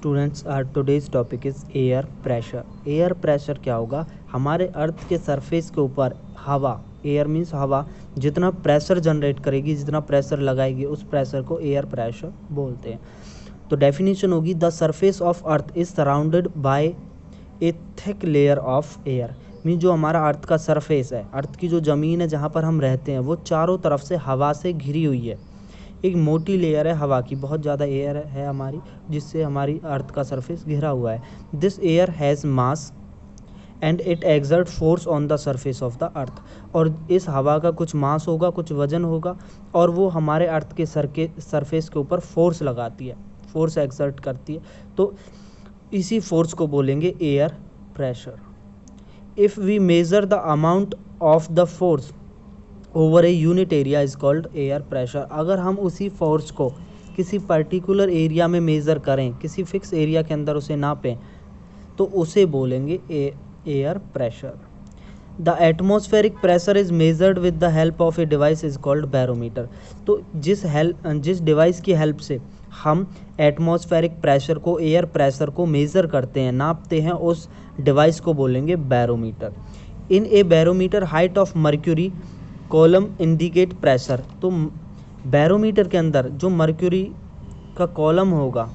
Students are today's topic is air pressure. Air pressure क्या होगा? हमारे अर्थ के सरफेस के ऊपर हवा, एयर मीन्स हवा, जितना प्रेशर जनरेट करेगी, जितना प्रेशर लगाएगी, उस प्रेशर को एयर प्रेशर बोलते हैं। तो डेफिनेशन होगी, the surface of earth is surrounded by A thick layer of air. Mean जो हमारा अर्थ का सरफेस है, अर्थ की जो ज़मीन है जहाँ पर हम रहते हैं, वो चारों तरफ से हवा से घिरी हुई है। एक मोटी लेयर है हवा की, बहुत ज़्यादा एयर है हमारी, जिससे हमारी अर्थ का सरफेस घिरा हुआ है। This air has mass and it exert force on the surface of the earth. और इस हवा का कुछ मास होगा, कुछ वजन होगा, और वो हमारे अर्थ के सरफेस के ऊपर फोर्स लगाती है, फोर्स एक्सर्ट करती है। तो इसी फोर्स को बोलेंगे air pressure. If we measure the amount of the force over a unit area is called air pressure. अगर हम उसी फोर्स को किसी पर्टिकुलर एरिया में मेज़र करें, किसी फिक्स एरिया के अंदर उसे नापें, तो उसे बोलेंगे air pressure. The atmospheric pressure is measured with the help of a device is called barometer. तो जिस डिवाइस की हेल्प से हम एटमॉस्फेरिक प्रेशर को, एयर प्रेशर को मेज़र करते हैं, नापते हैं, उस डिवाइस को बोलेंगे barometer. In A barometer height of mercury column indicate pressure. तो बैरोमीटर के अंदर जो मर्क्यूरी का कॉलम होगा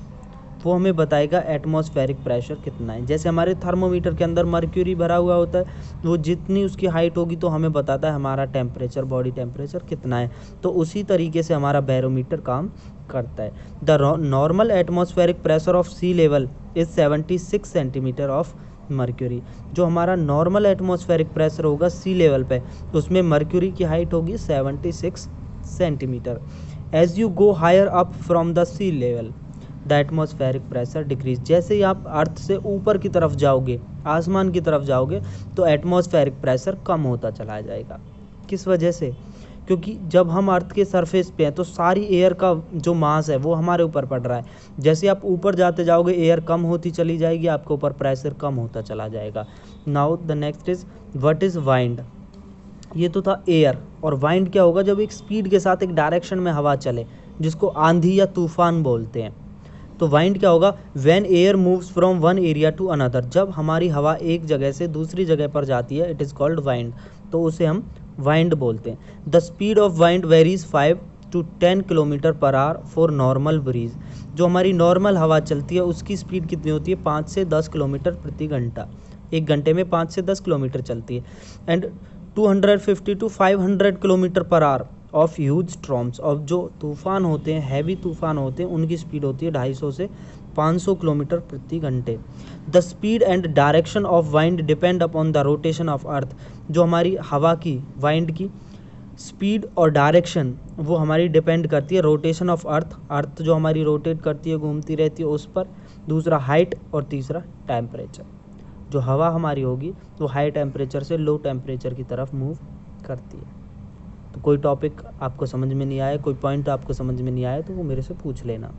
वो हमें बताएगा एटमॉस्फेरिक प्रेशर कितना है। जैसे हमारे थर्मोमीटर के अंदर मर्क्यूरी भरा हुआ होता है, वो जितनी उसकी हाइट होगी तो हमें बताता है हमारा टेम्परेचर, बॉडी टेम्परेचर कितना है। तो उसी तरीके से हमारा बैरोमीटर काम करता है। The normal atmospheric pressure of sea level is 76 centimetre of mercury. जो हमारा नॉर्मल एटमॉस्फेरिक प्रेशर होगा सी लेवल पे, उसमें मर्क्यूरी की हाइट होगी 76 centimetre. As you go higher up from the sea level the atmospheric pressure decrease. जैसे ही आप अर्थ से ऊपर की तरफ जाओगे, आसमान की तरफ जाओगे, तो एटमॉस्फेरिक प्रेशर कम होता चला जाएगा। किस वजह से? क्योंकि जब हम अर्थ के सरफेस पे हैं तो सारी एयर का जो मास है वो हमारे ऊपर पड़ रहा है। जैसे आप ऊपर जाते जाओगे, एयर कम होती चली जाएगी, आपके ऊपर प्रेशर कम होता चला जाएगा। Now the next is what is wind. ये तो था एयर। और वाइंड क्या होगा? जब एक स्पीड के साथ एक डायरेक्शन में हवा चले, जिसको आंधी या तूफान बोलते हैं। तो वाइंड क्या होगा? When air moves from one area to another. जब हमारी हवा एक जगह से दूसरी जगह पर जाती है, इट इज़ कॉल्ड वाइंड, तो उसे हम वाइंड बोलते हैं। The speed of wind varies 5 to 10 kilometre per hour for normal breeze. जो हमारी नॉर्मल हवा चलती है उसकी स्पीड कितनी होती है? 5 से 10 किलोमीटर प्रति घंटा। एक घंटे में 5 से 10 किलोमीटर चलती है। And 250 to 500 kilometre per hour of huge storms. और जो तूफान होते हैं, हैवी तूफान होते हैं, उनकी स्पीड होती है 250 से 500 किलोमीटर प्रति घंटे। The speed and direction of wind depend upon the rotation of earth. जो हमारी हवा की, वाइंड की स्पीड और डायरेक्शन, वो हमारी डिपेंड करती है रोटेशन ऑफ अर्थ। अर्थ जो हमारी रोटेट करती है, घूमती रहती है, उस पर। दूसरा हाइट, और तीसरा टेम्परेचर। जो हवा हमारी होगी वो हाई टेम्परेचर से लो टेम्परेचर की तरफ मूव करती है। तो कोई टॉपिक आपको समझ में नहीं आया, कोई पॉइंट आपको समझ में नहीं आया, तो वो मेरे से पूछ लेना।